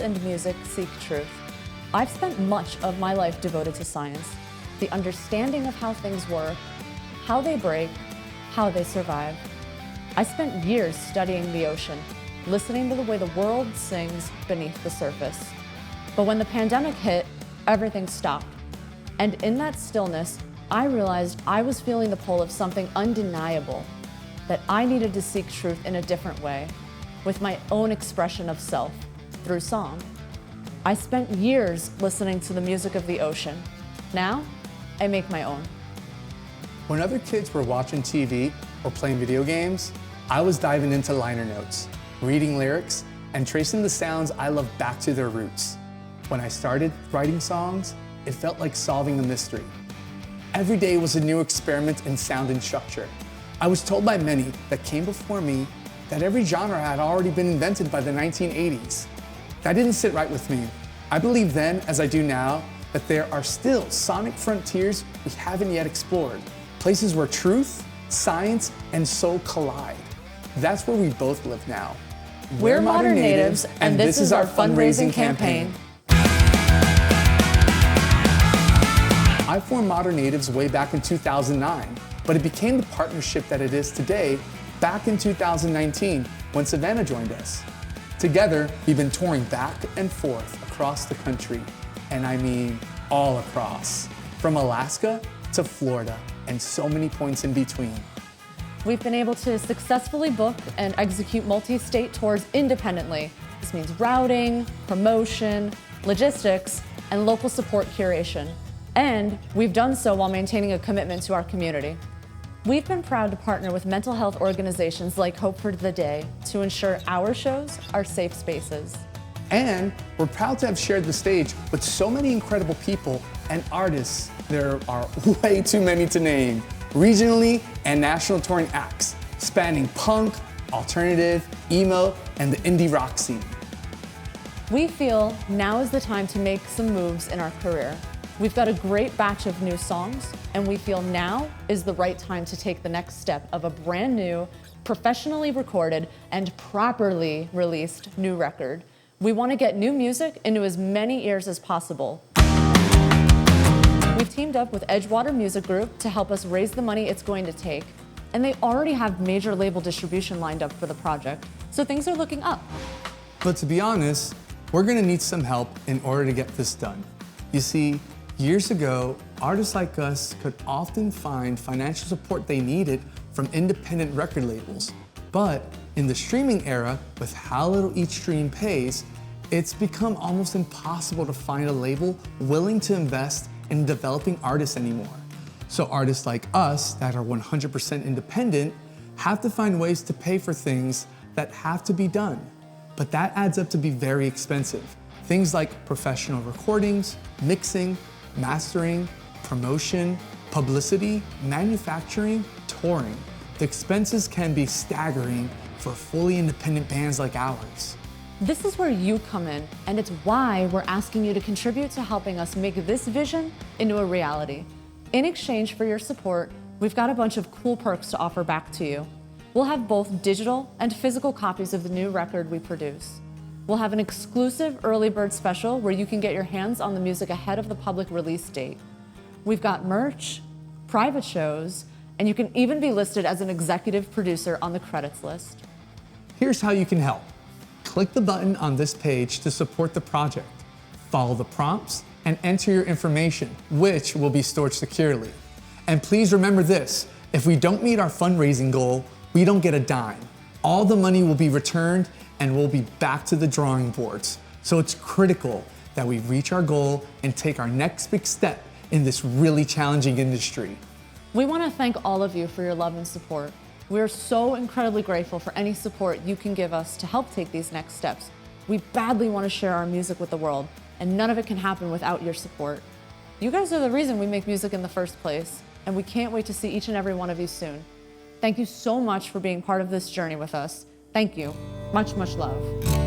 and music seek truth. I've spent much of my life devoted to science, the understanding of how things work, how they break, how they survive. I spent years studying the ocean, listening to the way the world sings beneath the surface. But when the pandemic hit, everything stopped. And in that stillness, I realized I was feeling the pull of something undeniable, that I needed to seek truth in a different way, with my own expression of self, through song. I spent years listening to the music of the ocean. Now, I make my own. When other kids were watching TV or playing video games, I was diving into liner notes, reading lyrics, and tracing the sounds I love back to their roots. When I started writing songs, it felt like solving a mystery. Every day was a new experiment in sound and structure. I was told by many that came before me that every genre had already been invented by the 1980s. That didn't sit right with me. I believed then, as I do now, that there are still sonic frontiers we haven't yet explored, places where truth, science, and soul collide. That's where we both live now. We're Modern Natives, and this is our fundraising campaign. I formed Modern Natives way back in 2009, but it became the partnership that it is today back in 2019 when Savannah joined us. Together, we've been touring back and forth across the country, and I mean all across, from Alaska to Florida and so many points in between. We've been able to successfully book and execute multi-state tours independently. This means routing, promotion, logistics, and local support curation. And we've done so while maintaining a commitment to our community. We've been proud to partner with mental health organizations like Hope for the Day to ensure our shows are safe spaces. And we're proud to have shared the stage with so many incredible people and artists. There are way too many to name. Regionally and national touring acts, spanning punk, alternative, emo, and the indie rock scene. We feel now is the time to make some moves in our career. We've got a great batch of new songs, and we feel now is the right time to take the next step of a brand new, professionally recorded, and properly released new record. We want to get new music into as many ears as possible. We've teamed up with Edgewater Music Group to help us raise the money it's going to take, and they already have major label distribution lined up for the project, so things are looking up. But to be honest, we're gonna need some help in order to get this done. You see, years ago, artists like us could often find financial support they needed from independent record labels. But in the streaming era, with how little each stream pays, it's become almost impossible to find a label willing to invest in developing artists anymore. So artists like us that are 100% independent have to find ways to pay for things that have to be done. But that adds up to be very expensive. Things like professional recordings, mixing, mastering, promotion, publicity, manufacturing, touring. The expenses can be staggering for fully independent bands like ours. This is where you come in, and it's why we're asking you to contribute to helping us make this vision into a reality. In exchange for your support, we've got a bunch of cool perks to offer back to you. We'll have both digital and physical copies of the new record we produce. We'll have an exclusive early bird special where you can get your hands on the music ahead of the public release date. We've got merch, private shows, and you can even be listed as an executive producer on the credits list. Here's how you can help. Click the button on this page to support the project. Follow the prompts and enter your information, which will be stored securely. And please remember this, if we don't meet our fundraising goal, we don't get a dime. All the money will be returned and we'll be back to the drawing boards. So it's critical that we reach our goal and take our next big step in this really challenging industry. We want to thank all of you for your love and support. We are so incredibly grateful for any support you can give us to help take these next steps. We badly want to share our music with the world, and none of it can happen without your support. You guys are the reason we make music in the first place, and we can't wait to see each and every one of you soon. Thank you so much for being part of this journey with us. Thank you. Much, much love.